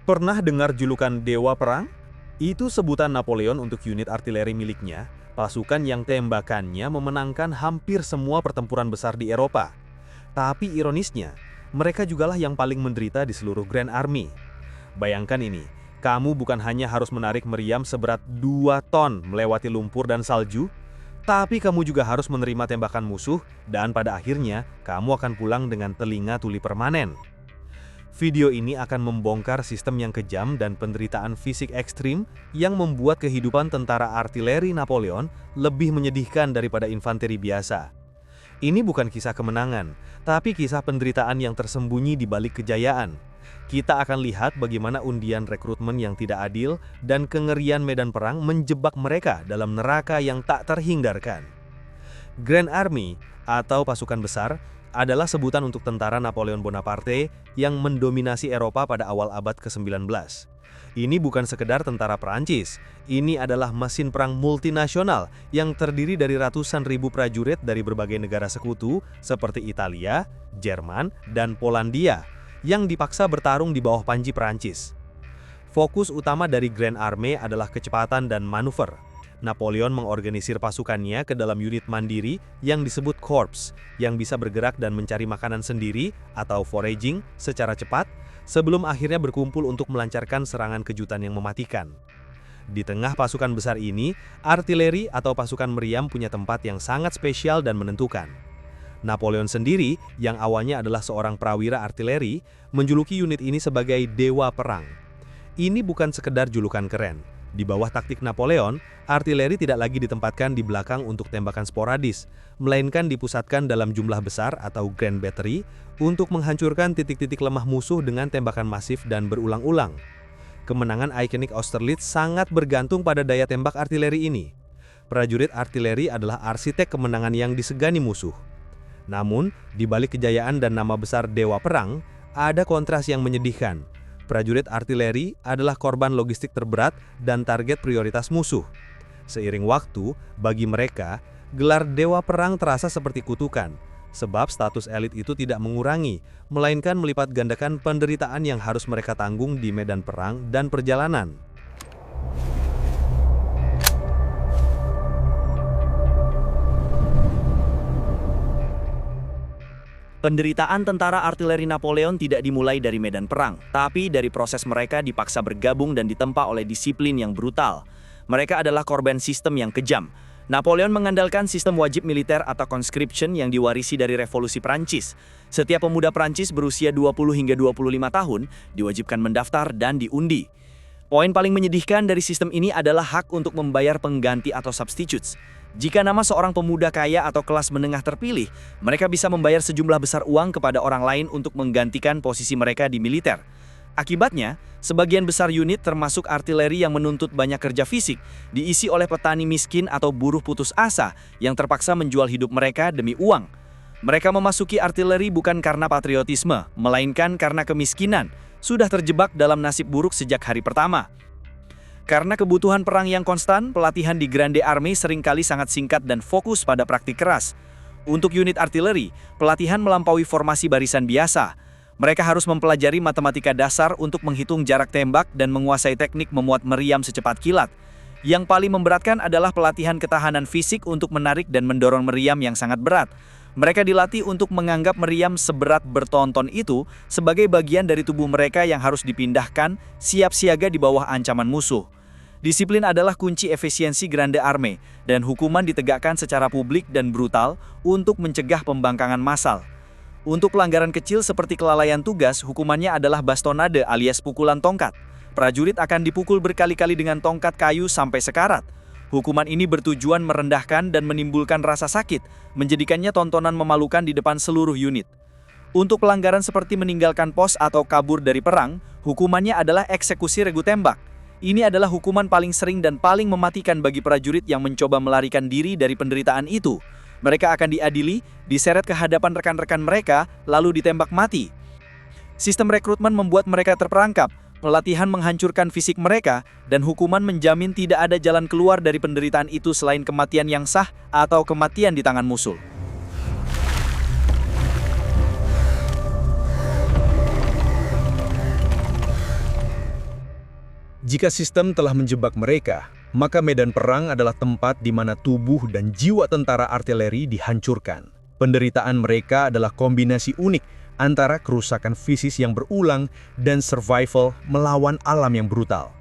Pernah dengar julukan Dewa Perang? Itu sebutan Napoleon untuk unit artileri miliknya, pasukan yang tembakannya memenangkan hampir semua pertempuran besar di Eropa. Tapi ironisnya, mereka jugalah yang paling menderita di seluruh Grand Army. Bayangkan ini, kamu bukan hanya harus menarik meriam seberat 2 ton melewati lumpur dan salju, tapi kamu juga harus menerima tembakan musuh dan pada akhirnya kamu akan pulang dengan telinga tuli permanen. Video ini akan membongkar sistem yang kejam dan penderitaan fisik ekstrim yang membuat kehidupan tentara artileri Napoleon lebih menyedihkan daripada infanteri biasa. Ini bukan kisah kemenangan, tapi kisah penderitaan yang tersembunyi di balik kejayaan. Kita akan lihat bagaimana undian rekrutmen yang tidak adil dan kengerian medan perang menjebak mereka dalam neraka yang tak terhindarkan. Grand Army atau pasukan besar adalah sebutan untuk tentara Napoleon Bonaparte yang mendominasi Eropa pada awal abad ke-19. Ini bukan sekedar tentara Perancis, ini adalah mesin perang multinasional yang terdiri dari ratusan ribu prajurit dari berbagai negara sekutu seperti Italia, Jerman, dan Polandia yang dipaksa bertarung di bawah panji Perancis. Fokus utama dari Grand Army adalah kecepatan dan manuver. Napoleon mengorganisir pasukannya ke dalam unit mandiri yang disebut Corps, yang bisa bergerak dan mencari makanan sendiri atau foraging secara cepat, sebelum akhirnya berkumpul untuk melancarkan serangan kejutan yang mematikan. Di tengah pasukan besar ini, artileri atau pasukan meriam punya tempat yang sangat spesial dan menentukan. Napoleon sendiri, yang awalnya adalah seorang prawira artileri, menjuluki unit ini sebagai Dewa Perang. Ini bukan sekedar julukan keren. Di bawah taktik Napoleon, artileri tidak lagi ditempatkan di belakang untuk tembakan sporadis, melainkan dipusatkan dalam jumlah besar atau Grand Battery untuk menghancurkan titik-titik lemah musuh dengan tembakan masif dan berulang-ulang. Kemenangan ikonik Austerlitz sangat bergantung pada daya tembak artileri ini. Prajurit artileri adalah arsitek kemenangan yang disegani musuh. Namun, di balik kejayaan dan nama besar Dewa Perang, ada kontras yang menyedihkan. Prajurit artileri adalah korban logistik terberat dan target prioritas musuh. Seiring waktu, bagi mereka, gelar Dewa Perang terasa seperti kutukan, sebab status elit itu tidak mengurangi, melainkan melipat gandakan penderitaan yang harus mereka tanggung di medan perang dan perjalanan. Penderitaan tentara artileri Napoleon tidak dimulai dari medan perang, tapi dari proses mereka dipaksa bergabung dan ditempa oleh disiplin yang brutal. Mereka adalah korban sistem yang kejam. Napoleon mengandalkan sistem wajib militer atau conscription yang diwarisi dari revolusi Prancis. Setiap pemuda Prancis berusia 20 hingga 25 tahun diwajibkan mendaftar dan diundi. Poin paling menyedihkan dari sistem ini adalah hak untuk membayar pengganti atau substitutes. Jika nama seorang pemuda kaya atau kelas menengah terpilih, mereka bisa membayar sejumlah besar uang kepada orang lain untuk menggantikan posisi mereka di militer. Akibatnya, sebagian besar unit termasuk artileri yang menuntut banyak kerja fisik, diisi oleh petani miskin atau buruh putus asa yang terpaksa menjual hidup mereka demi uang. Mereka memasuki artileri bukan karena patriotisme, melainkan karena kemiskinan, sudah terjebak dalam nasib buruk sejak hari pertama. Karena kebutuhan perang yang konstan, pelatihan di Grande Army seringkali sangat singkat dan fokus pada praktik keras. Untuk unit artileri, pelatihan melampaui formasi barisan biasa. Mereka harus mempelajari matematika dasar untuk menghitung jarak tembak dan menguasai teknik memuat meriam secepat kilat. Yang paling memberatkan adalah pelatihan ketahanan fisik untuk menarik dan mendorong meriam yang sangat berat. Mereka dilatih untuk menganggap meriam seberat berton-ton itu sebagai bagian dari tubuh mereka yang harus dipindahkan siap siaga di bawah ancaman musuh. Disiplin adalah kunci efisiensi Grande Army, dan hukuman ditegakkan secara publik dan brutal untuk mencegah pembangkangan massal. Untuk pelanggaran kecil seperti kelalaian tugas, hukumannya adalah bastonade alias pukulan tongkat. Prajurit akan dipukul berkali-kali dengan tongkat kayu sampai sekarat. Hukuman ini bertujuan merendahkan dan menimbulkan rasa sakit, menjadikannya tontonan memalukan di depan seluruh unit. Untuk pelanggaran seperti meninggalkan pos atau kabur dari perang, hukumannya adalah eksekusi regu tembak. Ini adalah hukuman paling sering dan paling mematikan bagi prajurit yang mencoba melarikan diri dari penderitaan itu. Mereka akan diadili, diseret ke hadapan rekan-rekan mereka, lalu ditembak mati. Sistem rekrutmen membuat mereka terperangkap. Pelatihan menghancurkan fisik mereka, dan hukuman menjamin tidak ada jalan keluar dari penderitaan itu selain kematian yang sah atau kematian di tangan musuh. Jika sistem telah menjebak mereka, maka medan perang adalah tempat di mana tubuh dan jiwa tentara artileri dihancurkan. Penderitaan mereka adalah kombinasi unik antara kerusakan fisik yang berulang dan survival melawan alam yang brutal.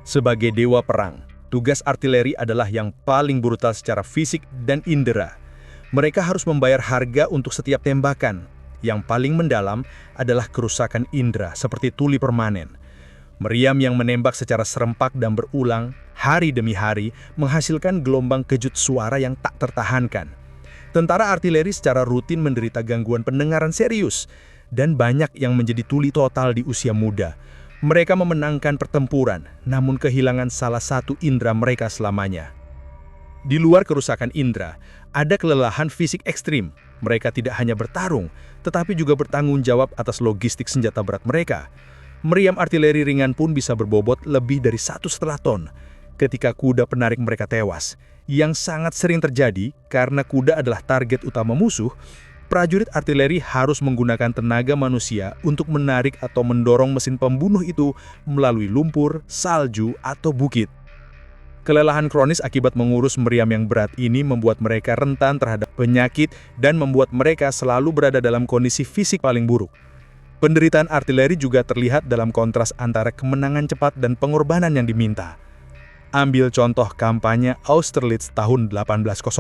Sebagai dewa perang, tugas artileri adalah yang paling brutal secara fisik dan indera. Mereka harus membayar harga untuk setiap tembakan. Yang paling mendalam adalah kerusakan indera seperti tuli permanen. Meriam yang menembak secara serempak dan berulang, hari demi hari, menghasilkan gelombang kejut suara yang tak tertahankan. Tentara artileri secara rutin menderita gangguan pendengaran serius, dan banyak yang menjadi tuli total di usia muda. Mereka memenangkan pertempuran, namun kehilangan salah satu indera mereka selamanya. Di luar kerusakan indera, ada kelelahan fisik ekstrim. Mereka tidak hanya bertarung, tetapi juga bertanggung jawab atas logistik senjata berat mereka. Meriam artileri ringan pun bisa berbobot lebih dari 1,5 ton ketika kuda penarik mereka tewas, yang sangat sering terjadi karena kuda adalah target utama musuh. Prajurit artileri harus menggunakan tenaga manusia untuk menarik atau mendorong mesin pembunuh itu melalui lumpur, salju, atau bukit. Kelelahan kronis akibat mengurus meriam yang berat ini membuat mereka rentan terhadap penyakit dan membuat mereka selalu berada dalam kondisi fisik paling buruk. Penderitaan artileri juga terlihat dalam kontras antara kemenangan cepat dan pengorbanan yang diminta. Ambil contoh kampanye Austerlitz tahun 1805.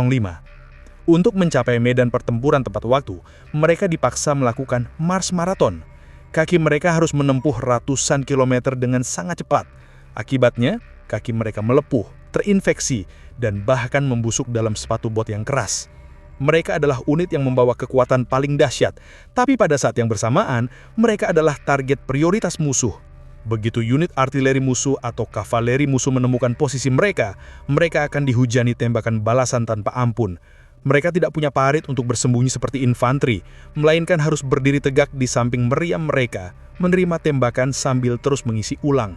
Untuk mencapai medan pertempuran tepat waktu, mereka dipaksa melakukan mars maraton. Kaki mereka harus menempuh ratusan kilometer dengan sangat cepat. Akibatnya, kaki mereka melepuh, terinfeksi, dan bahkan membusuk dalam sepatu bot yang keras. Mereka adalah unit yang membawa kekuatan paling dahsyat, tapi pada saat yang bersamaan, mereka adalah target prioritas musuh. Begitu unit artileri musuh atau kavaleri musuh menemukan posisi mereka, mereka akan dihujani tembakan balasan tanpa ampun. Mereka tidak punya parit untuk bersembunyi seperti infanteri, melainkan harus berdiri tegak di samping meriam mereka, menerima tembakan sambil terus mengisi ulang.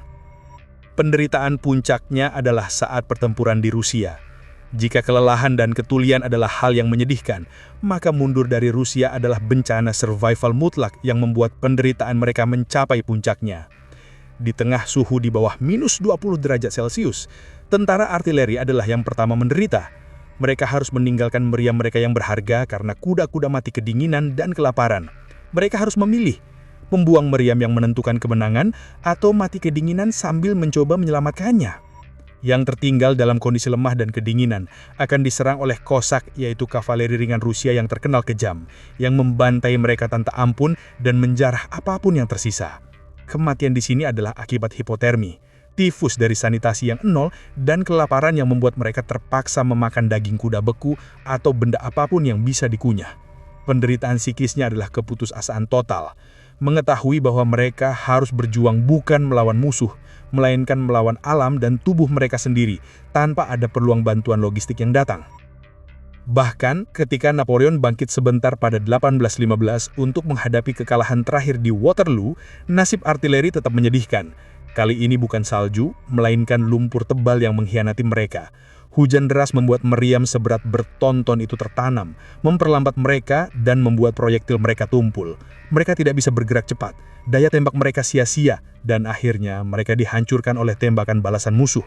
Penderitaan puncaknya adalah saat pertempuran di Rusia. Jika kelelahan dan ketulian adalah hal yang menyedihkan, maka mundur dari Rusia adalah bencana survival mutlak yang membuat penderitaan mereka mencapai puncaknya. Di tengah suhu di bawah minus 20 derajat Celcius, tentara artileri adalah yang pertama menderita. Mereka harus meninggalkan meriam mereka yang berharga karena kuda-kuda mati kedinginan dan kelaparan. Mereka harus memilih, membuang meriam yang menentukan kemenangan atau mati kedinginan sambil mencoba menyelamatkannya. Yang tertinggal dalam kondisi lemah dan kedinginan akan diserang oleh Kosak, yaitu kavaleri ringan Rusia yang terkenal kejam, yang membantai mereka tanpa ampun dan menjarah apapun yang tersisa. Kematian di sini adalah akibat hipotermi, tifus dari sanitasi yang nol, dan kelaparan yang membuat mereka terpaksa memakan daging kuda beku atau benda apapun yang bisa dikunyah. Penderitaan psikisnya adalah keputusasaan total, mengetahui bahwa mereka harus berjuang bukan melawan musuh, melainkan melawan alam dan tubuh mereka sendiri, tanpa ada peluang bantuan logistik yang datang. Bahkan, ketika Napoleon bangkit sebentar pada 1815 untuk menghadapi kekalahan terakhir di Waterloo, nasib artileri tetap menyedihkan. Kali ini bukan salju, melainkan lumpur tebal yang mengkhianati mereka. Hujan deras membuat meriam seberat berton-ton itu tertanam, memperlambat mereka dan membuat proyektil mereka tumpul. Mereka tidak bisa bergerak cepat, daya tembak mereka sia-sia, dan akhirnya mereka dihancurkan oleh tembakan balasan musuh.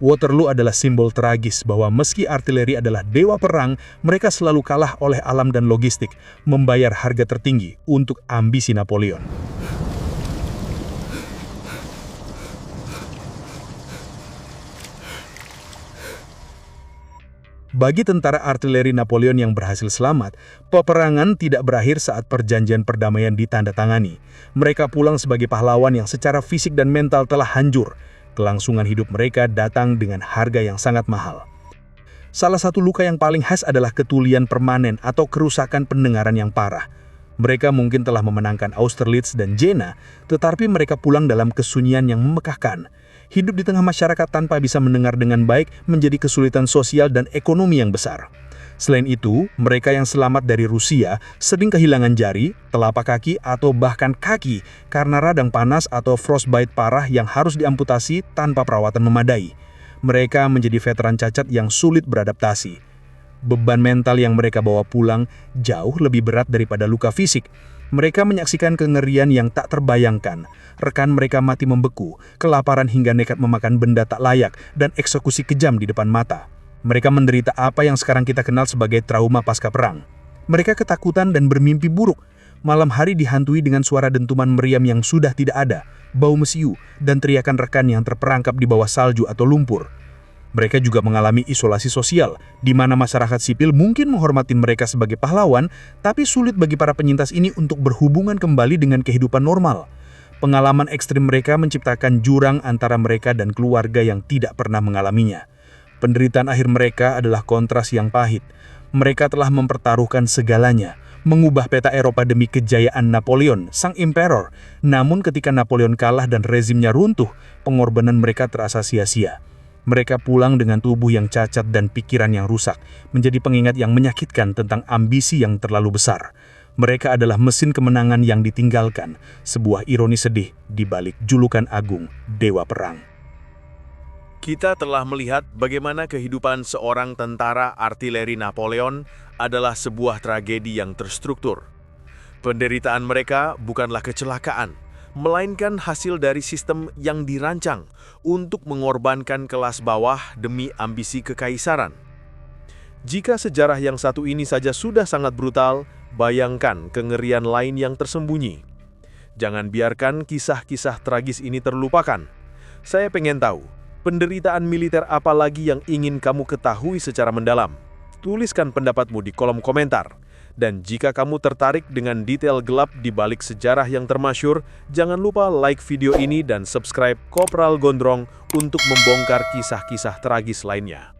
Waterloo adalah simbol tragis bahwa meski artileri adalah dewa perang, mereka selalu kalah oleh alam dan logistik, membayar harga tertinggi untuk ambisi Napoleon. Bagi tentara artileri Napoleon yang berhasil selamat, peperangan tidak berakhir saat perjanjian perdamaian ditandatangani. Mereka pulang sebagai pahlawan yang secara fisik dan mental telah hancur. Kelangsungan hidup mereka datang dengan harga yang sangat mahal. Salah satu luka yang paling khas adalah ketulian permanen atau kerusakan pendengaran yang parah. Mereka mungkin telah memenangkan Austerlitz dan Jena, tetapi mereka pulang dalam kesunyian yang memekakkan. Hidup di tengah masyarakat tanpa bisa mendengar dengan baik menjadi kesulitan sosial dan ekonomi yang besar. Selain itu, mereka yang selamat dari Rusia sering kehilangan jari, telapak kaki, atau bahkan kaki karena radang panas atau frostbite parah yang harus diamputasi tanpa perawatan memadai. Mereka menjadi veteran cacat yang sulit beradaptasi. Beban mental yang mereka bawa pulang jauh lebih berat daripada luka fisik. Mereka menyaksikan kengerian yang tak terbayangkan. Rekan mereka mati membeku, kelaparan hingga nekat memakan benda tak layak, dan eksekusi kejam di depan mata. Mereka menderita apa yang sekarang kita kenal sebagai trauma pasca perang. Mereka ketakutan dan bermimpi buruk. Malam hari dihantui dengan suara dentuman meriam yang sudah tidak ada, bau mesiu, dan teriakan rekan yang terperangkap di bawah salju atau lumpur. Mereka juga mengalami isolasi sosial, di mana masyarakat sipil mungkin menghormati mereka sebagai pahlawan, tapi sulit bagi para penyintas ini untuk berhubungan kembali dengan kehidupan normal. Pengalaman ekstrim mereka menciptakan jurang antara mereka dan keluarga yang tidak pernah mengalaminya. Penderitaan akhir mereka adalah kontras yang pahit. Mereka telah mempertaruhkan segalanya, mengubah peta Eropa demi kejayaan Napoleon, sang emperor. Namun ketika Napoleon kalah dan rezimnya runtuh, pengorbanan mereka terasa sia-sia. Mereka pulang dengan tubuh yang cacat dan pikiran yang rusak, menjadi pengingat yang menyakitkan tentang ambisi yang terlalu besar. Mereka adalah mesin kemenangan yang ditinggalkan, sebuah ironi sedih di balik julukan agung Dewa Perang. Kita telah melihat bagaimana kehidupan seorang tentara artileri Napoleon adalah sebuah tragedi yang terstruktur. Penderitaan mereka bukanlah kecelakaan, melainkan hasil dari sistem yang dirancang untuk mengorbankan kelas bawah demi ambisi kekaisaran. Jika sejarah yang satu ini saja sudah sangat brutal, bayangkan kengerian lain yang tersembunyi. Jangan biarkan kisah-kisah tragis ini terlupakan. Saya pengen tahu, penderitaan militer apa lagi yang ingin kamu ketahui secara mendalam? Tuliskan pendapatmu di kolom komentar. Dan jika kamu tertarik dengan detail gelap di balik sejarah yang termasyur, jangan lupa like video ini dan subscribe Kopral Gondrong untuk membongkar kisah-kisah tragis lainnya.